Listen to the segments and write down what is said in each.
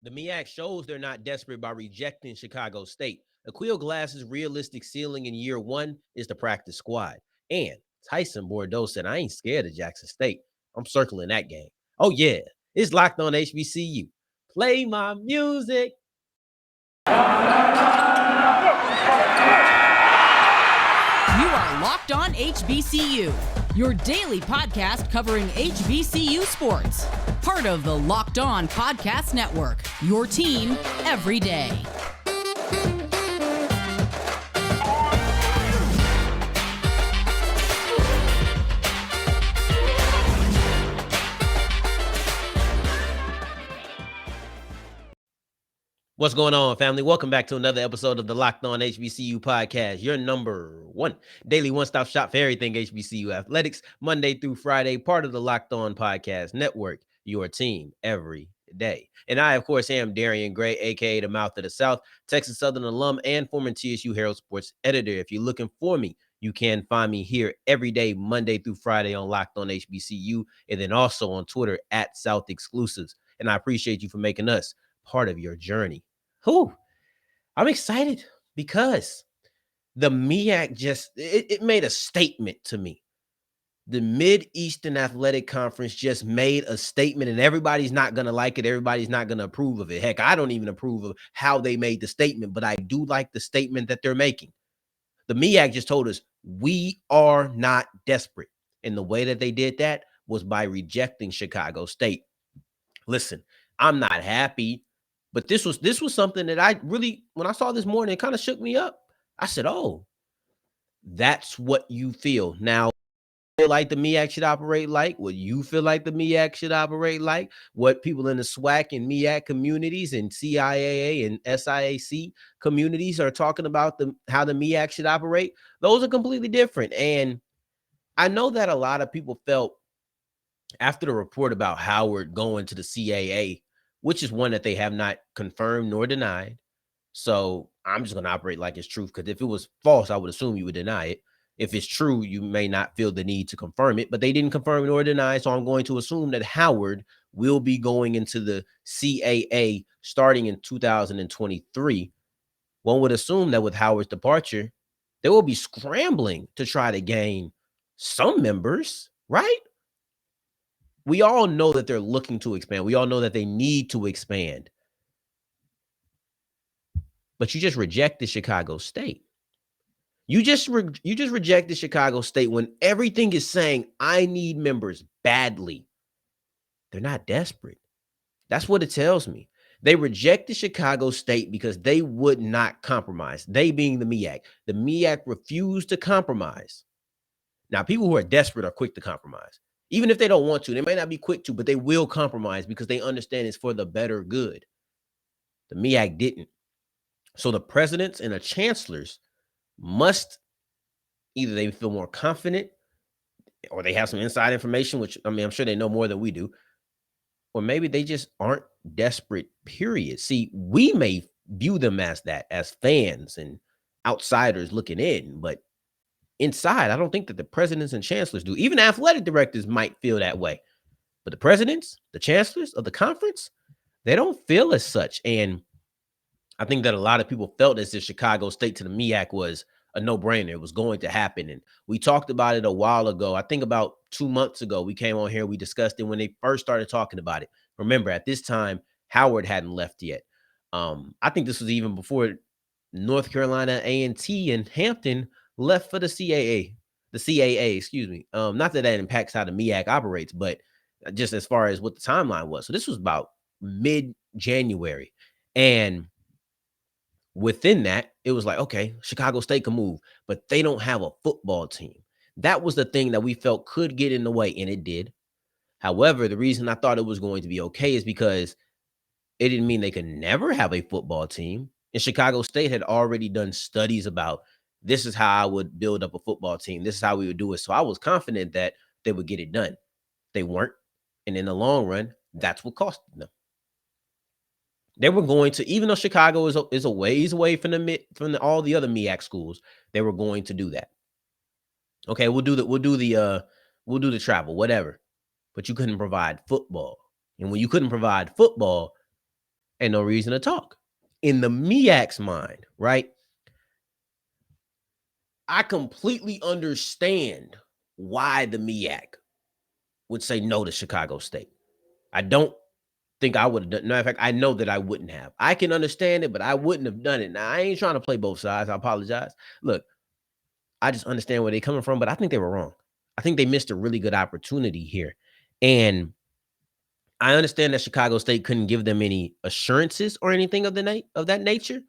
The MEAC shows they're not desperate by rejecting Chicago State. Aquil Glass's realistic ceiling in year one is the practice squad. And Tyson Bordeaux said, I ain't scared of Jackson State. I'm circling that game. Oh, yeah. It's locked on HBCU. Play my music. You are Locked On HBCU, your daily podcast covering HBCU sports. Part of the Locked On Podcast Network, your team every day. What's going on, family? Welcome back to another episode of the Locked On HBCU podcast, your number one daily one-stop shop for everything HBCU athletics, Monday through Friday, part of the Locked On Podcast Network, your team every day. And I, of course, am Darian Gray, a.k.a. the Mouth of the South, Texas Southern alum and former TSU Herald Sports editor. If you're looking for me, you can find me here every day, Monday through Friday on Locked On HBCU, and then also on Twitter at South Exclusives. And I appreciate you for making us part of your journey. I'm excited because the MEAC just it made a statement to me. The Mid-Eastern Athletic Conference just made a statement, and everybody's not going to like it. Everybody's not going to approve of it. Heck, I don't even approve of how they made the statement, but I do like the statement that they're making. The MEAC just told us we are not desperate. And the way that they did that was by rejecting Chicago State. Listen, I'm not happy. But this was something that I really, when I saw this morning, it kind of shook me up. I said, oh, that's what you feel. Now, feel like the MEAC should operate like, what you feel like the MEAC should operate like, what people in the SWAC and MEAC communities and CIAA and SIAC communities are talking about how the MEAC should operate, those are completely different. And I know that a lot of people felt after the report about Howard going to the CAA, which is one that they have not confirmed nor denied. So I'm just going to operate like it's truth, because if it was false, I would assume you would deny it. If it's true, you may not feel the need to confirm it, but they didn't confirm nor deny. So I'm going to assume that Howard will be going into the CAA starting in 2023. One would assume that with Howard's departure, they will be scrambling to try to gain some members, right? We all know that they're looking to expand. We all know that they need to expand. But you just rejected Chicago State. You just rejected Chicago State when everything is saying, I need members badly. They're not desperate. That's what it tells me. They rejected Chicago State because they would not compromise. They being the MEAC. The MEAC refused to compromise. Now, people who are desperate are quick to compromise. Even if they don't want to, they may not be quick to, but they will compromise because they understand it's for the better good. The MEAC didn't. So the presidents and the chancellors must either they feel more confident or they have some inside information, which, I mean, I'm sure they know more than we do, or maybe they just aren't desperate, period. See, we may view them as that, as fans and outsiders looking in, but inside, I don't think that the presidents and chancellors do. Even athletic directors might feel that way. But the presidents, the chancellors of the conference, they don't feel as such. And I think that a lot of people felt as if Chicago State to the MEAC was a no-brainer. It was going to happen. And we talked about it a while ago. I think about 2 months ago, we came on here, we discussed it when they first started talking about it. Remember, at this time, Howard hadn't left yet. I think this was even before North Carolina A&T and Hampton left for the CAA, excuse me. Not that impacts how the MEAC operates, but just as far as what the timeline was. So this was about mid-January. And within that, it was like, okay, Chicago State can move, but they don't have a football team. That was the thing that we felt could get in the way, and it did. However, the reason I thought it was going to be okay is because it didn't mean they could never have a football team. And Chicago State had already done studies about this is how I would build up a football team. This is how we would do it. So I was confident that they would get it done. They weren't. And in the long run, that's what cost them. They were going to, even though Chicago is a ways away from all the other MEAC schools, they were going to do that. Okay, we'll do the travel, whatever. But you couldn't provide football. And when you couldn't provide football, Ain't no reason to talk. In the MEAC's mind, right? I completely understand why the MEAC would say no to Chicago State. I don't think I would have done. No, in fact, I know that I wouldn't have. I can understand it, but I wouldn't have done it. Now, I ain't trying to play both sides. I apologize. Look, I just understand where they're coming from, but I think they were wrong. I think they missed a really good opportunity here. And I understand that Chicago State couldn't give them any assurances or anything of that nature,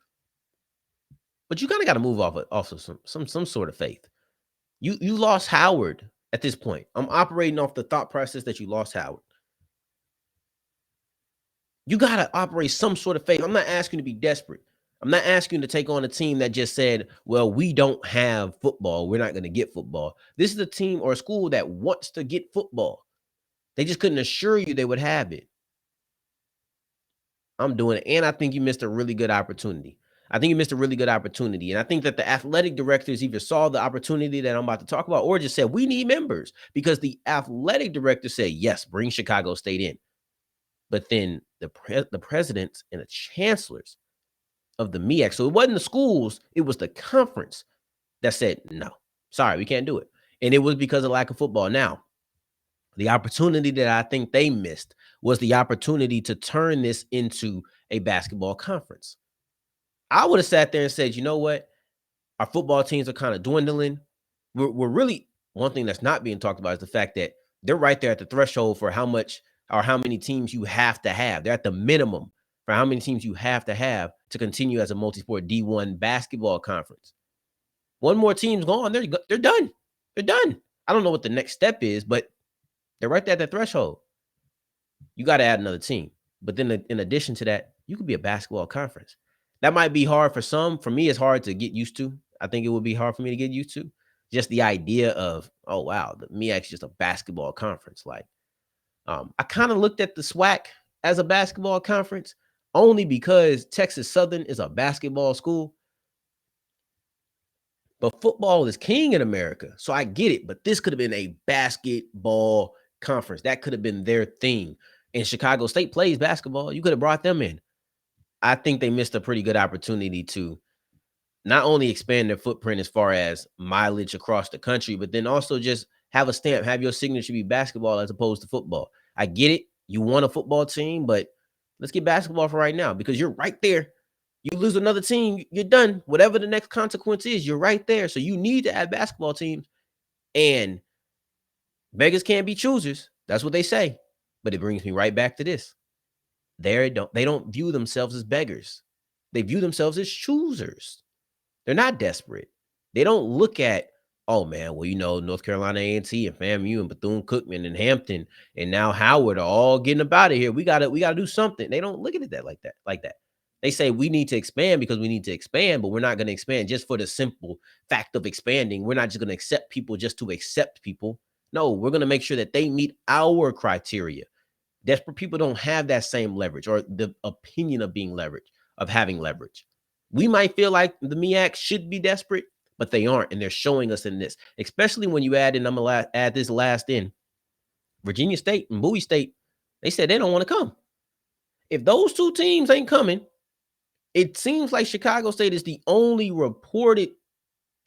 but you kind of got to move off of some sort of faith. You lost Howard at this point. I'm operating off the thought process that you lost Howard. You got to operate some sort of faith. I'm not asking you to be desperate. I'm not asking you to take on a team that just said, well, we don't have football. We're not going to get football. This is a team or a school that wants to get football. They just couldn't assure you they would have it. I'm doing it. And I think you missed a really good opportunity. And I think that the athletic directors either saw the opportunity that I'm about to talk about or just said, we need members, because the athletic director said, yes, bring Chicago State in. But then the presidents and the chancellors of the MEAC, so it wasn't the schools, it was the conference that said, no, sorry, we can't do it. And it was because of lack of football. Now, the opportunity that I think they missed was the opportunity to turn this into a basketball conference. I would have sat there and said, you know what? Our football teams are kind of dwindling. We're really, one thing that's not being talked about is the fact that they're right there at the threshold for how much or how many teams you have to have. They're at the minimum for how many teams you have to continue as a multi-sport D1 basketball conference. One more team's gone, they're done. They're done. I don't know what the next step is, but they're right there at the threshold. You got to add another team. But then in addition to that, you could be a basketball conference. That might be hard for some. For me, it's hard to get used to. I think it would be hard for me to get used to. Just the idea of, oh, wow, the MEAC is just a basketball conference. Like, I kind of looked at the SWAC as a basketball conference only because Texas Southern is a basketball school. But football is king in America. So I get it. But this could have been a basketball conference. That could have been their thing. And Chicago State plays basketball. You could have brought them in. I think they missed a pretty good opportunity to not only expand their footprint as far as mileage across the country, but then also just have a stamp, have your signature be basketball as opposed to football. I get it. You want a football team, but let's get basketball for right now, because you're right there. You lose another team, you're done. Whatever the next consequence is, you're right there. So you need to add basketball teams. And beggars can't be choosers. That's what they say. But it brings me right back to this. They don't view themselves as beggars. They view themselves as choosers. They're not desperate. They don't look at, oh man, well, you know, North Carolina A&T and FAMU and Bethune Cookman and Hampton and now Howard are all getting up out of here. We gotta do something. They don't look at it like that. They say we need to expand because we need to expand, but we're not going to expand just for the simple fact of expanding. We're not just going to accept people just to accept people. No, we're going to make sure that they meet our criteria. Desperate people don't have that same leverage or the opinion of being leveraged, of having leverage. We might feel like the MEAC should be desperate, but they aren't. And they're showing us in this, especially when you add in, I'm going to add this last in, Virginia State and Bowie State. They said they don't want to come. If those two teams ain't coming, it seems like Chicago State is the only reported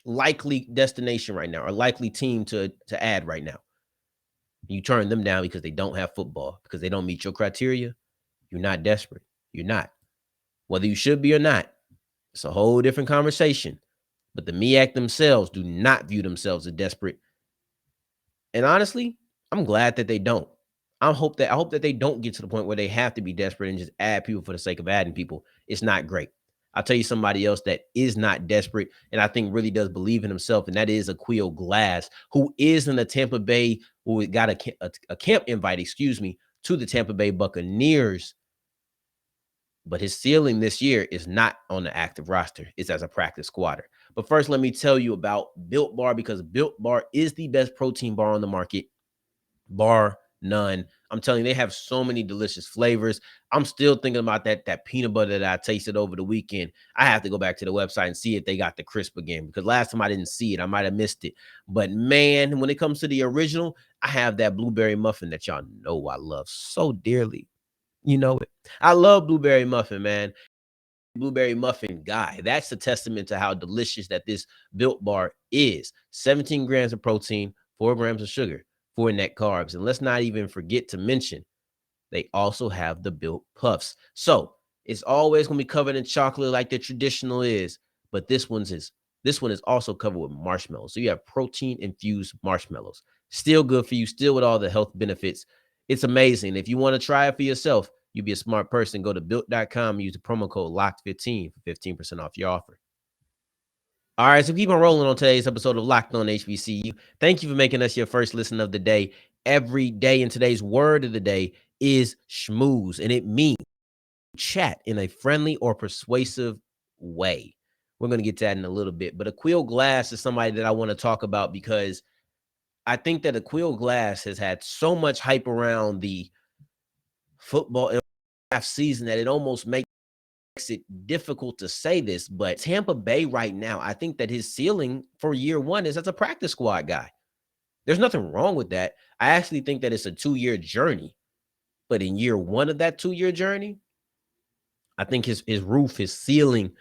likely destination right now, or likely team to add right now. You turn them down because they don't have football, because they don't meet your criteria. You're not desperate. You're not. Whether you should be or not, it's a whole different conversation. But the MEAC themselves do not view themselves as desperate. And honestly, I'm glad that they don't. I hope that they don't get to the point where they have to be desperate and just add people for the sake of adding people. It's not great. I'll tell you somebody else that is not desperate and I think really does believe in himself, and that is Aquil Glass, who is in the Tampa Bay, who got a camp invite, to the Tampa Bay Buccaneers. But his ceiling this year is not on the active roster. It's as a practice squatter. But first, let me tell you about Built Bar, because Built Bar is the best protein bar on the market, bar none. I'm telling you, they have so many delicious flavors. I'm still thinking about that peanut butter that I tasted over the weekend. I have to go back to the website and see if they got the crisp again, because last time I didn't see it. I might have missed it. But man, when it comes to the original, I have that blueberry muffin that y'all know I love so dearly. You know it. I love blueberry muffin, man. Blueberry muffin guy. That's a testament to how delicious that this Built Bar is. 17 grams of protein, 4 grams of sugar, 4 net carbs. And let's not even forget to mention they also have the Built Puffs. So it's always going to be covered in chocolate like the traditional is, but this one is also covered with marshmallows. So you have protein infused marshmallows. Still good for you, still with all the health benefits. It's amazing. If you want to try it for yourself, you be a smart person. Go to built.com and use the promo code LOCKED15 for 15% off your offer. All right, so keep on rolling on today's episode of Locked On HBCU. Thank you for making us your first listen of the day. Every day, in today's word of the day is schmooze, and it means chat in a friendly or persuasive way. We're going to get to that in a little bit, but Aquil Glass is somebody that I want to talk about because I think that Aquil Glass has had so much hype around the football season that it almost makes it difficult to say this, but Tampa Bay right now, I think that his ceiling for year one is as a practice squad guy. There's nothing wrong with that. I actually think that it's a 2-year journey, but in year one of that 2-year journey, I think his roof, his ceiling,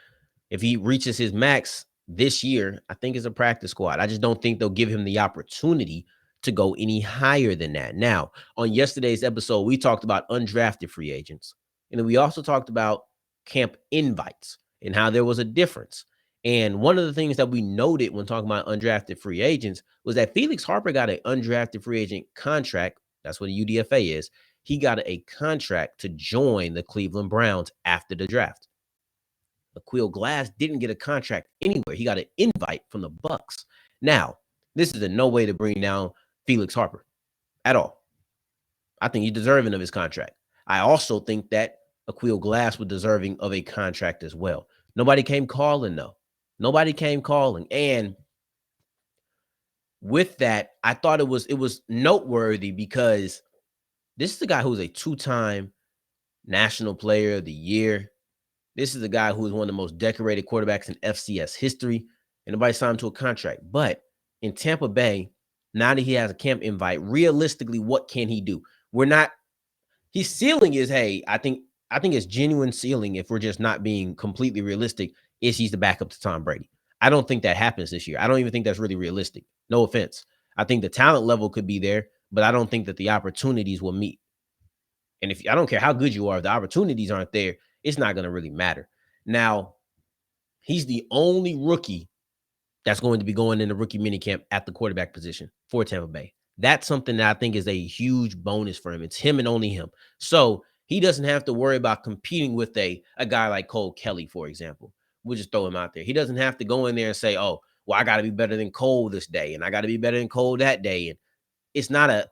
if he reaches his max this year, I think is a practice squad. I just don't think they'll give him the opportunity to go any higher than that. Now, on yesterday's episode, we talked about undrafted free agents, and then we also talked about camp invites and how there was a difference. And one of the things that we noted when talking about undrafted free agents was that Felix Harper got an undrafted free agent contract. That's what a UDFA is. He got a contract to join the Cleveland Browns after the draft. Aquil Glass didn't get a contract anywhere. He got an invite from the Bucs. Now, this is in no way to bring down Felix Harper at all. I think he's deserving of his contract. I also think that Aquil Glass was deserving of a contract as well. Nobody came calling, though. Nobody came calling. And with that, I thought it was noteworthy because this is a guy who's a 2-time National Player of the Year. This is a guy who is one of the most decorated quarterbacks in FCS history, and nobody signed him to a contract. But in Tampa Bay, now that he has a camp invite, realistically, what can he do? His ceiling is, hey, I think his genuine ceiling, if we're just not being completely realistic, is he's the backup to Tom Brady. I don't think that happens this year. I don't even think that's really realistic. No offense. I think the talent level could be there, but I don't think that the opportunities will meet. And I don't care how good you are, if the opportunities aren't there, it's not going to really matter. Now, he's the only rookie that's going to be going in the rookie minicamp at the quarterback position for Tampa Bay. That's something that I think is a huge bonus for him. It's him and only him. So he doesn't have to worry about competing with a guy like Cole Kelly, for example. We'll just throw him out there. He doesn't have to go in there and say, oh, well, I got to be better than Cole this day, and I got to be better than Cole that day. And it's not a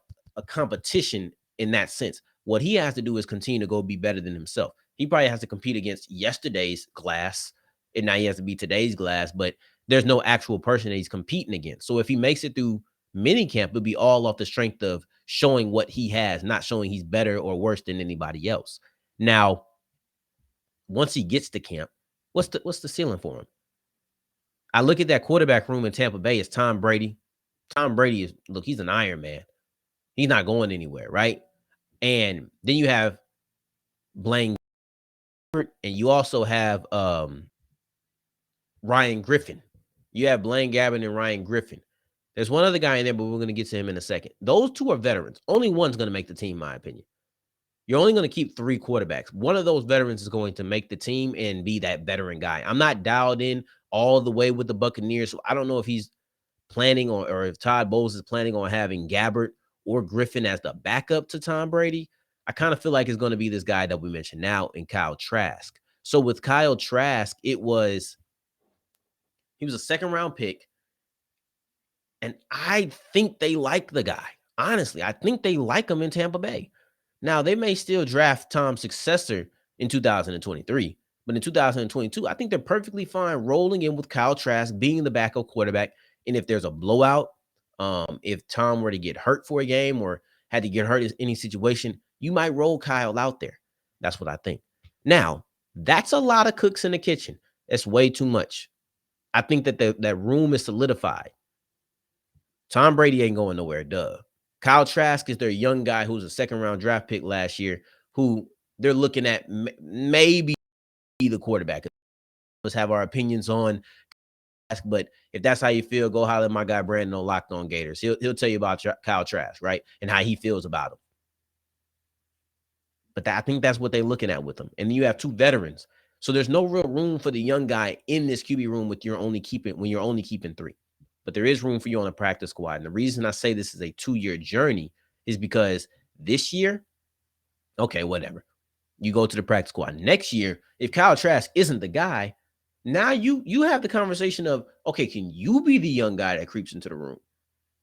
competition in that sense. What he has to do is continue to go be better than himself. He probably has to compete against yesterday's Glass, and now he has to be today's Glass, but there's no actual person that he's competing against. So if he makes it through minicamp, it'll be all off the strength of showing what he has, not showing he's better or worse than anybody else. Now, once he gets to camp, what's the ceiling for him? I look at that quarterback room in Tampa Bay. It's Tom Brady. Tom Brady he's an Iron Man. He's not going anywhere, right? And then you have Blaine Gabbert, and you also have Ryan Griffin. You have Blaine Gabbert and Ryan Griffin. There's one other guy in there, but we're going to get to him in a second. Those two are veterans. Only one's going to make the team, in my opinion. You're only going to keep 3 quarterbacks. One of those veterans is going to make the team and be that veteran guy. I'm not dialed in all the way with the Buccaneers, so I don't know if he's planning or if Todd Bowles is planning on having Gabbert or Griffin as the backup to Tom Brady. I kind of feel like it's going to be this guy that we mentioned now in Kyle Trask. So with Kyle Trask, he was a 2nd-round pick, and I think they like the guy. Honestly, I think they like him in Tampa Bay. Now, they may still draft Tom's successor in 2023, but in 2022, I think they're perfectly fine rolling in with Kyle Trask being the backup quarterback. And if there's a blowout, if Tom were to get hurt for a game or had to get hurt in any situation, you might roll Kyle out there. That's what I think. Now, that's a lot of cooks in the kitchen. That's way too much. I think that that room is solidified. Tom Brady ain't going nowhere, duh. Kyle Trask is their young guy who's a 2nd-round draft pick last year who they're looking at maybe the quarterback. Let's have our opinions on. But if that's how you feel, go holler at my guy Brandon on Locked On Gators. He'll tell you about Kyle Trask, right, and how he feels about him. But I think that's what they're looking at with him. And you have 2 veterans, so there's no real room for the young guy in this QB room when you're only keeping 3. But there is room for you on the practice squad. And the reason I say this is a 2-year journey is because this year, okay, whatever. You go to the practice squad. Next year, if Kyle Trask isn't the guy, now you have the conversation of, okay, can you be the young guy that creeps into the room?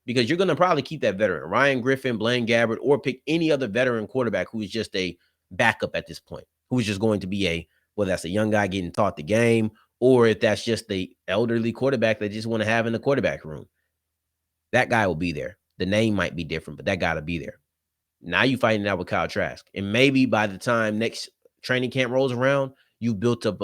Because you're going to probably keep that veteran, Ryan Griffin, Blaine Gabbert, or pick any other veteran quarterback who is just a backup at this point, who is just going to be whether that's a young guy getting taught the game, or if that's just the elderly quarterback that just want to have in the quarterback room. That guy will be there. The name might be different, but that guy will be there. Now you fighting out with Kyle Trask. And maybe by the time next training camp rolls around, you built up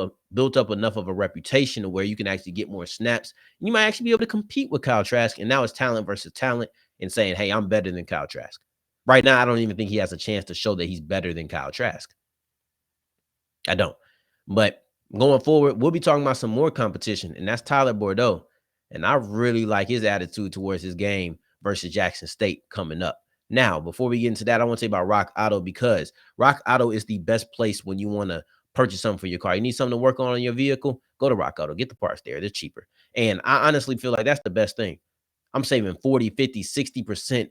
enough of a reputation to where you can actually get more snaps. You might actually be able to compete with Kyle Trask. And now it's talent versus talent and saying, hey, I'm better than Kyle Trask. Right now, I don't even think he has a chance to show that he's better than Kyle Trask. I don't. But going forward, we'll be talking about some more competition, and that's Tyson Bordeaux. And I really like his attitude towards his game versus Jackson State coming up. Now, before we get into that, I want to say about Rock Auto, because Rock Auto is the best place when you want to purchase something for your car. You need something to work on your vehicle, go to Rock Auto. Get the parts there. They're cheaper. And I honestly feel like that's the best thing. I'm saving 40, 50, 60%,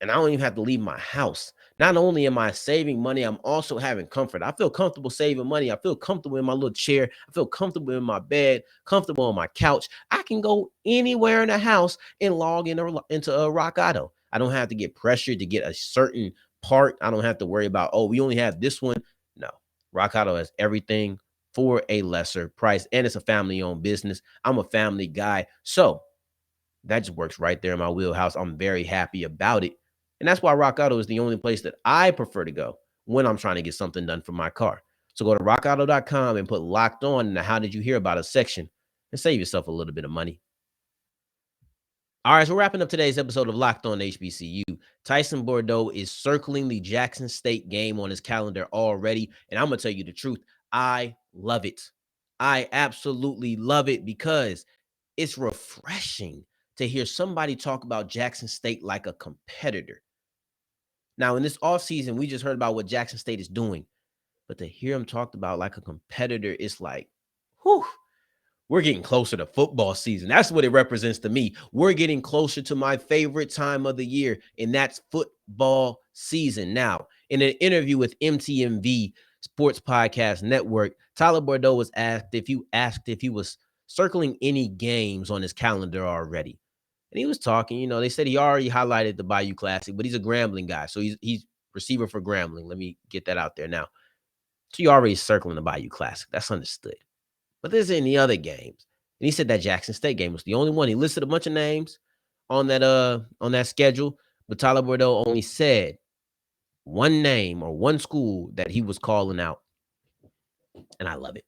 and I don't even have to leave my house. Not only am I saving money, I'm also having comfort. I feel comfortable saving money. I feel comfortable in my little chair. I feel comfortable in my bed, comfortable on my couch. I can go anywhere in the house and log into a Rock Auto. I don't have to get pressured to get a certain part. I don't have to worry about, oh, we only have this one. No, Rock Auto has everything for a lesser price, and it's a family-owned business. I'm a family guy, so that just works right there in my wheelhouse. I'm very happy about it. And that's why Rock Auto is the only place that I prefer to go when I'm trying to get something done for my car. So go to rockauto.com and put Locked On in the How Did You Hear About Us section and save yourself a little bit of money. All right, so we're wrapping up today's episode of Locked On HBCU. Tyson Bordeaux is circling the Jackson State game on his calendar already. And I'm going to tell you the truth. I love it. I absolutely love it, because it's refreshing to hear somebody talk about Jackson State like a competitor. Now, in this offseason, we just heard about what Jackson State is doing. But to hear him talked about like a competitor, it's like, whew, we're getting closer to football season. That's what it represents to me. We're getting closer to my favorite time of the year, and that's football season. Now, in an interview with MTMV Sports Podcast Network, Tyson Bordeaux was asked if he was circling any games on his calendar already. And he was talking, they said he already highlighted the Bayou Classic, but he's a Grambling guy. So he's receiver for Grambling. Let me get that out there now. So you're already circling the Bayou Classic. That's understood. But there's any other games. And he said that Jackson State game was the only one. He listed a bunch of names on that schedule, but Tyson Bordeaux only said one name or one school that he was calling out. And I love it.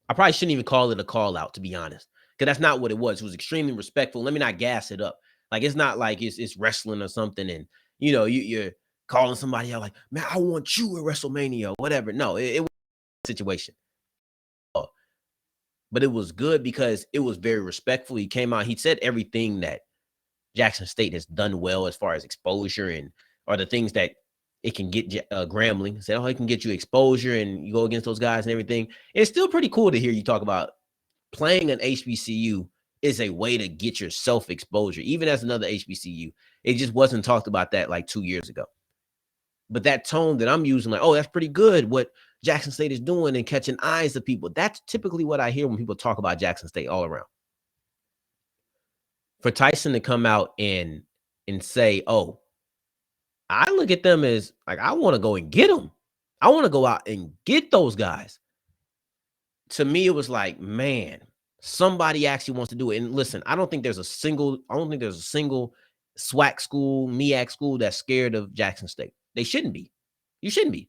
I probably shouldn't even call it a call out, to be honest, because that's not what it was. It was extremely respectful. Let me not gas it up. Like, it's not like it's wrestling or something, and you're calling somebody out like, man, I want you at WrestleMania or whatever. No, it was a situation. But it was good because it was very respectful. He came out, he said everything that Jackson State has done well as far as exposure and are the things that it can get Grambling. Said, it can get you exposure and you go against those guys and everything. It's still pretty cool to hear you talk about playing an HBCU is a way to get yourself exposure, even as another HBCU. It just wasn't talked about that like 2 years ago. But that tone that I'm using, like, oh, that's pretty good what Jackson State is doing and catching eyes of people. That's typically what I hear when people talk about Jackson State all around. For Tyson to come out and say, oh, I look at them as like, I want to go and get them. I want to go out and get those guys. To me, it was like, man, somebody actually wants to do it. And listen, I don't think there's a single SWAC school, MEAC school that's scared of Jackson State. They shouldn't be. You shouldn't be.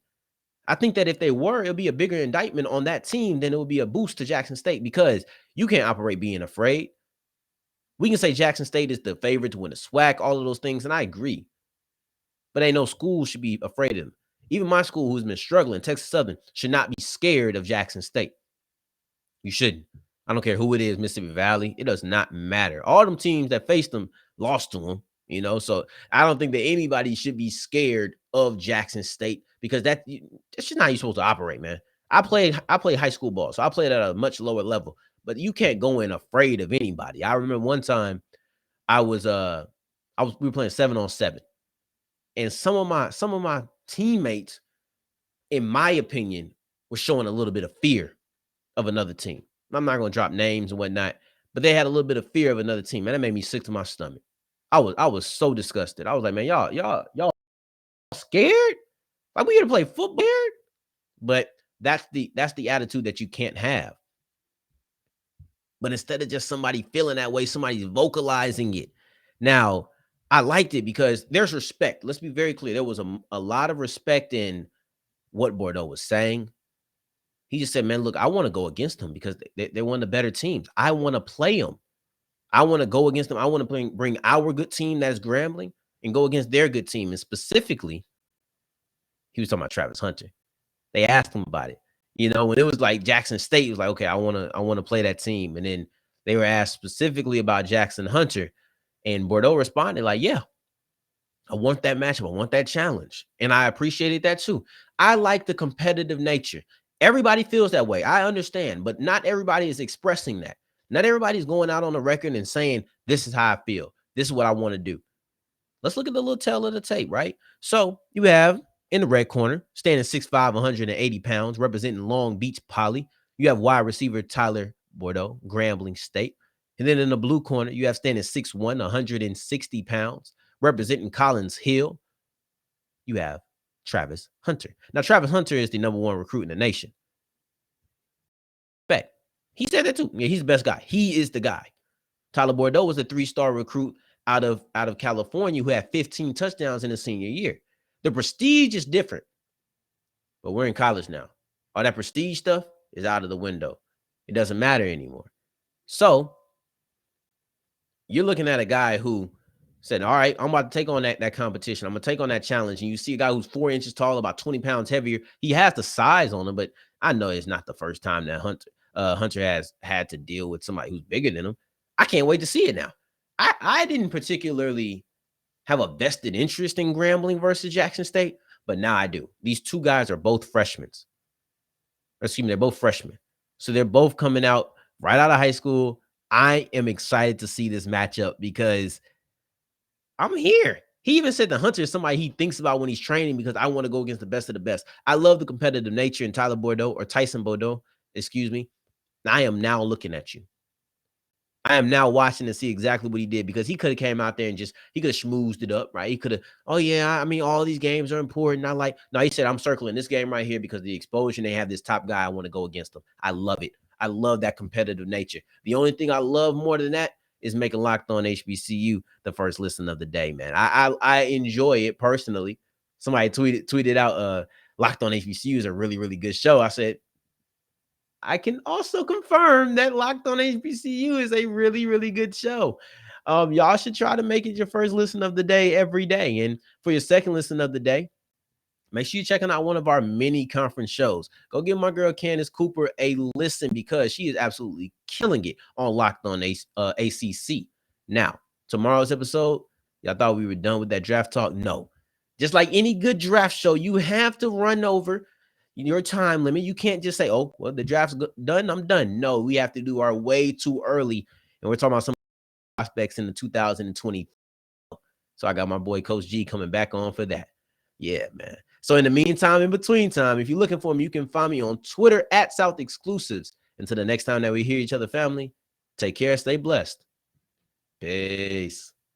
I think that if they were, it'll be a bigger indictment on that team than it would be a boost to Jackson State, because you can't operate being afraid. We can say Jackson State is the favorite to win the SWAC, all of those things, and I agree. But ain't no school should be afraid of them. Even my school, who's been struggling, Texas Southern, should not be scared of Jackson State. You shouldn't. I don't care who it is, Mississippi Valley. It does not matter. All them teams that faced them lost to them, So I don't think that anybody should be scared of Jackson State because that's just not how you're supposed to operate, man. I played high school ball, so I played at a much lower level. But you can't go in afraid of anybody. I remember one time we were playing 7-on-7, and some of my teammates, in my opinion, were showing a little bit of fear of another team. I'm not going to drop names and whatnot, but they had a little bit of fear of another team, man. That made me sick to my stomach. I was so disgusted. I was like, man, y'all scared? Like we here to play football? But that's the attitude that you can't have. But instead of just somebody feeling that way, somebody's vocalizing it. Now, I liked it because there's respect. Let's be very clear. There was a lot of respect in what Bordeaux was saying. He just said, man, look, I want to go against them because they're one of the better teams. I want to play them. I want to go against them. I want to bring our good team that's Grambling and go against their good team. And specifically, he was talking about Travis Hunter. They asked him about it. When it was like Jackson State, he was like, okay, I want to play that team. And then they were asked specifically about Jackson Hunter. And Bordeaux responded like, yeah, I want that matchup. I want that challenge. And I appreciated that too. I like the competitive nature. Everybody feels that way. I understand, but not everybody is expressing that. Not everybody's going out on the record and saying, this is how I feel. This is what I want to do. Let's look at the little tail of the tape, right? So you have in the red corner, standing 6'5", 180 pounds, representing Long Beach Poly. You have wide receiver Tyler Bordeaux, Grambling State. And then in the blue corner, you have standing 6'1", 160 pounds, representing Collins Hill. You have Travis Hunter. Now, Travis Hunter is the #1 recruit in the nation. Fact. He said that too. Yeah, he's the best guy. He is the guy. Tyler Bordeaux was a 3-star recruit out of California who had 15 touchdowns in his senior year. The prestige is different, but we're in college now. All that prestige stuff is out of the window. It doesn't matter anymore. So you're looking at a guy who said, all right, I'm about to take on that competition. I'm going to take on that challenge. And you see a guy who's 4 inches tall, about 20 pounds heavier. He has the size on him, but I know it's not the first time that Hunter has had to deal with somebody who's bigger than him. I can't wait to see it now. I didn't particularly have a vested interest in Grambling versus Jackson State, but now I do. These two guys are both freshmen. They're both freshmen. So they're both coming out right out of high school. I am excited to see this matchup because I'm here. He even said that Hunter is somebody he thinks about when he's training because I want to go against the best of the best. I love the competitive nature in Tyson Bordeaux, excuse me. I am now looking at you. I am now watching to see exactly what he did because he could have came out there and he could have schmoozed it up, right? He could have, oh yeah, I mean, all these games are important. No, he said, I'm circling this game right here because of the exposure. They have this top guy. I want to go against him. I love it. I love that competitive nature. The only thing I love more than that is making Locked On HBCU the first listen of the day, man. I enjoy it personally. Somebody tweeted out, Locked On HBCU is a really, really good show. I said, I can also confirm that Locked On HBCU is a really, really good show. Y'all should try to make it your first listen of the day every day. And for your second listen of the day, make sure you're checking out one of our mini conference shows. Go give my girl Candace Cooper a listen because she is absolutely killing it on Locked On ACC. Now, tomorrow's episode, y'all thought we were done with that draft talk? No. Just like any good draft show, you have to run over your time limit. You can't just say, oh, well, the draft's done, I'm done. No, we have to do our way too early. And we're talking about some prospects in the 2020. So I got my boy Coach G coming back on for that. Yeah, man. So in the meantime, in between time, if you're looking for me, you can find me on Twitter at South Exclusives. Until the next time that we hear each other, family, take care, stay blessed. Peace.